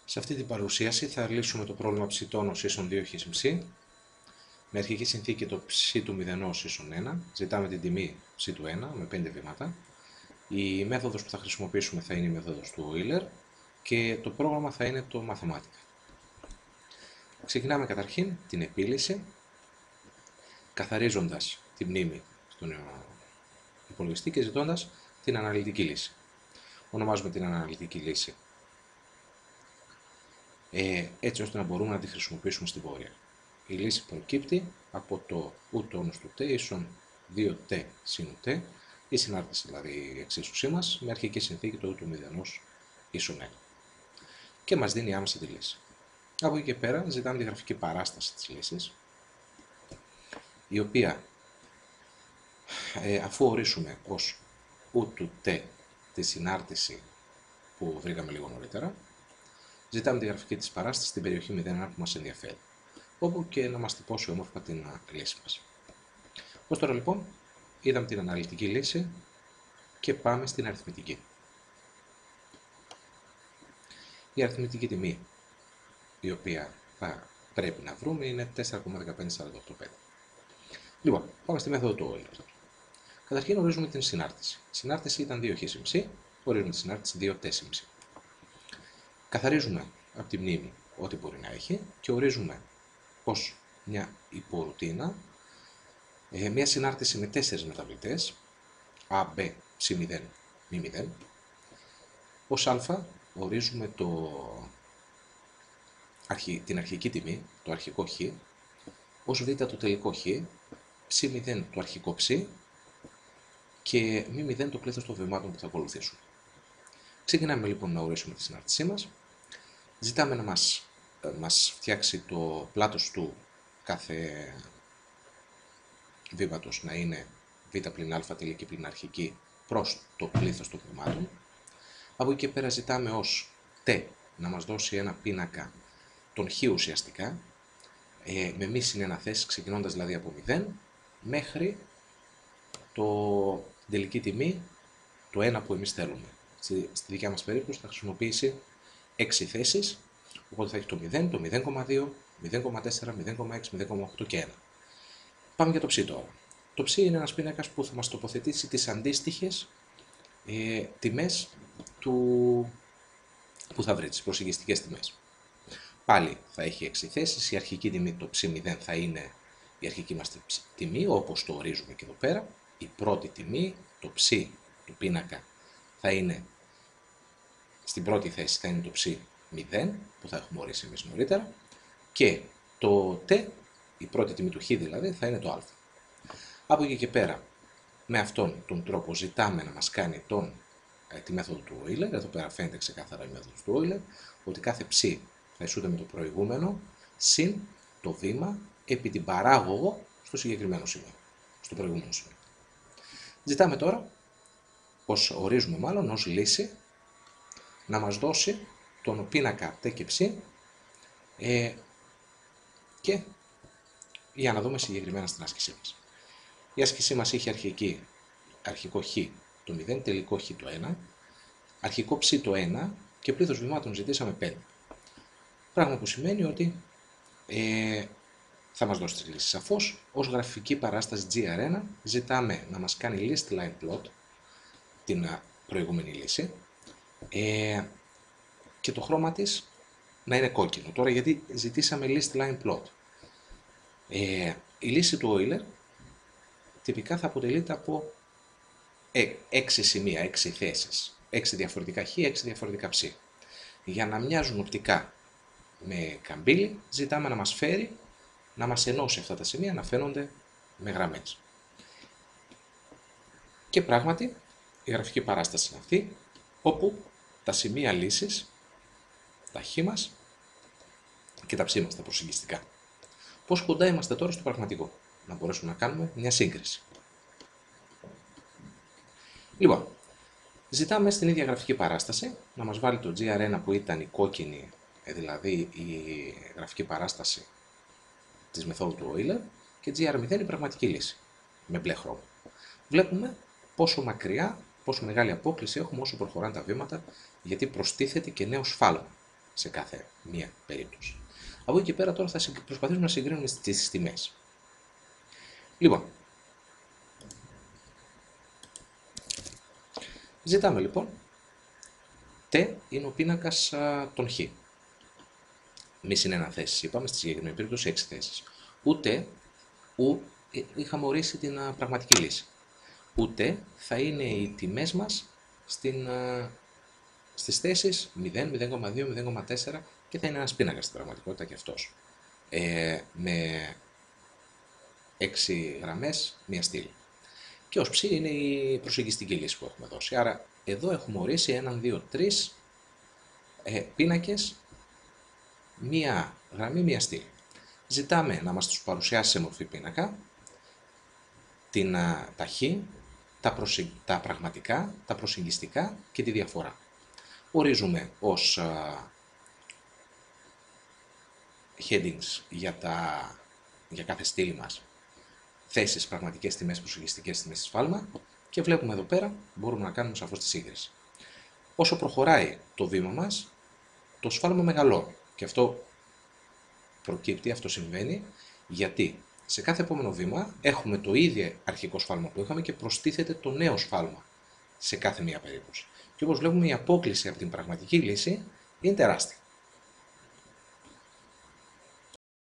Σε αυτή την παρουσίαση θα λύσουμε το πρόβλημα ψ τόνος ίσον 2 χ μψ. Με αρχική συνθήκη το ψ του μηδενός ίσον 1. Ζητάμε την τιμή ψ του 1 με 5 βήματα. Η μέθοδος που θα χρησιμοποιήσουμε θα είναι η μέθοδος του Euler και το πρόγραμμα θα είναι το Mathematica. Ξεκινάμε καταρχήν την επίλυση, καθαρίζοντας τη μνήμη στον υπολογιστή και ζητώντας την αναλυτική λύση. Ονομάζουμε την αναλυτική λύση έτσι ώστε να μπορούμε να τη χρησιμοποιήσουμε στην πορεία. Η λύση προκύπτει από το u τόνος του t ίσον 2t συν t, η συνάρτηση δηλαδή η εξίσωσή μας, με αρχική συνθήκη το u του μηδενός ίσον 1. Και μας δίνει άμεσα τη λύση. Από εκεί και πέρα ζητάμε τη γραφική παράσταση της λύσης, η οποία αφού ορίσουμε ως u του t τη συνάρτηση που βρήκαμε λίγο νωρίτερα, ζητάμε τη γραφική της παράστασης στην περιοχή 0,1 που μας ενδιαφέρει, όπου και να μας τυπώσει όμορφα την λύση μας. Ως τώρα λοιπόν είδαμε την αναλυτική λύση και πάμε στην αριθμητική. Η αριθμητική τιμή η οποία θα πρέπει να βρούμε είναι 4,15485. Λοιπόν, πάμε στη μέθοδο του Euler. Καταρχήν ορίζουμε την συνάρτηση. Η συνάρτηση ήταν 2 χ μψ, ορίζουμε τη συνάρτηση 2t μψ. Καθαρίζουμε από τη μνήμη ό,τι μπορεί να έχει και ορίζουμε ως μια υπορουτίνα μια συνάρτηση με 4 μεταβλητές a, b, ψ0, μ0. Ως α ορίζουμε την αρχική τιμή, το αρχικό χ, ως β το τελικό χ, ψ0 το αρχικό ψ και μ0 το πλήθος των βημάτων που θα ακολουθήσουν. Ξεκινάμε λοιπόν να ορίσουμε τη συνάρτησή μας. Ζητάμε να μας φτιάξει το πλάτος του κάθε βήματος να είναι β πλην α τελική πλην αρχική προς το πλήθος των βημάτων. Από εκεί και πέρα ζητάμε ως t να μας δώσει ένα πίνακα των χ ουσιαστικά, με μη συν 1 θέση, ξεκινώντας δηλαδή από 0 μέχρι την τελική τιμή, το 1 που εμείς θέλουμε. Στη δικιά μας περίπτωση θα χρησιμοποιήσει 6 θέσεις, οπότε θα έχει το 0, το 0,2, 0,4, 0,6, 0,8 και 1. Πάμε για το ψ τώρα. Το ψ είναι ένας πίνακας που θα μας τοποθετήσει τις αντίστοιχες τιμές που θα βρει, τις προσεγγιστικές τιμές. Πάλι θα έχει 6 θέσεις, η αρχική τιμή, το ψ0 θα είναι η αρχική μας τιμή, όπως το ορίζουμε και εδώ πέρα. Η πρώτη τιμή, το ψ του πίνακα, θα είναι στην πρώτη θέση, θα είναι το ψ0, που θα έχουμε ορίσει εμείς νωρίτερα, και το t, η πρώτη τιμή του χ δηλαδή, θα είναι το α. Από εκεί και πέρα, με αυτόν τον τρόπο ζητάμε να μας κάνει τη μέθοδο του Euler. Εδώ πέρα φαίνεται ξεκάθαρα η μέθοδος του Euler, ότι κάθε ψ θα ισούται με το προηγούμενο, συν το βήμα επί την παράγωγο στο συγκεκριμένο σημείο, στο προηγούμενο σημείο. Ζητάμε τώρα, ορίζουμε μάλλον ως λύση, να μας δώσει τον πίνακα t και ψ και για να δούμε συγκεκριμένα στην άσκησή μας. Η άσκησή μας είχε αρχικό χ το 0, τελικό χ το 1, αρχικό ψ το 1 και πλήθος βημάτων ζητήσαμε 5. Πράγμα που σημαίνει ότι θα μας δώσει τις λύσεις. Σαφώς, ως γραφική παράσταση GR1 ζητάμε να μας κάνει list line plot την προηγούμενη λύση και το χρώμα της να είναι κόκκινο. Τώρα γιατί ζητήσαμε list line plot. Η λύση του Euler τυπικά θα αποτελείται από 6 σημεία, 6 θέσεις, 6 διαφορετικά χ, 6 διαφορετικά ψ. Για να μοιάζουν οπτικά με καμπύλη, ζητάμε να μας φέρει, να μας ενώσει αυτά τα σημεία, να φαίνονται με γραμμές. Και πράγματι, η γραφική παράσταση είναι αυτή, όπου τα σημεία λύσης, τα χ μας και τα ψ μας, τα προσεγγιστικά. Πώς κοντά είμαστε τώρα στο πραγματικό, να μπορέσουμε να κάνουμε μια σύγκριση. Λοιπόν, ζητάμε στην ίδια γραφική παράσταση να μας βάλει το GR1 που ήταν η κόκκινη, δηλαδή η γραφική παράσταση της μεθόδου του Euler, και GR0 η πραγματική λύση, με μπλε χρώμα. Βλέπουμε πόσο μακριά, πόσο μεγάλη απόκληση έχουμε όσο προχωράνε τα βήματα, γιατί προστίθεται και νέο σφάλμα. σε κάθε μία περίπτωση. Από εκεί και πέρα τώρα θα προσπαθήσουμε να συγκρίνουμε τις τιμές. Λοιπόν, ζητάμε λοιπόν, T είναι ο πίνακας των Χ. Μη συνεναθέσεις, είπαμε στη συγκεκριμένη περίπτωση 6 θέσεις. Ούτε είχαμε ορίσει την πραγματική λύση. Ούτε θα είναι οι τιμές μας στις θέσεις 0, 0,2, 0,4 και θα είναι ένας πίνακας στην πραγματικότητα και αυτός. Με 6 γραμμές, μία στήλη. Και ως ψ είναι η προσεγγιστική λύση που έχουμε δώσει. Άρα εδώ έχουμε ορίσει 1, 2, 3 πίνακες, μία γραμμή, μία στήλη. Ζητάμε να μας τους παρουσιάσει σε μορφή πίνακα, τα χ, τα πραγματικά, τα προσεγγιστικά και τη διαφορά. Ορίζουμε ως headings για κάθε στήλη μας θέσεις, πραγματικές τιμές, προσεγγιστικές τιμές, σφάλμα και βλέπουμε εδώ πέρα, μπορούμε να κάνουμε σαφώς τη σύγκριση. Όσο προχωράει το βήμα μας, το σφάλμα μεγαλώνει και αυτό προκύπτει, αυτό συμβαίνει γιατί σε κάθε επόμενο βήμα έχουμε το ίδιο αρχικό σφάλμα που είχαμε και προστίθεται το νέο σφάλμα σε κάθε μία περίπτωση. Και όπως βλέπουμε η απόκλιση από την πραγματική λύση είναι τεράστια.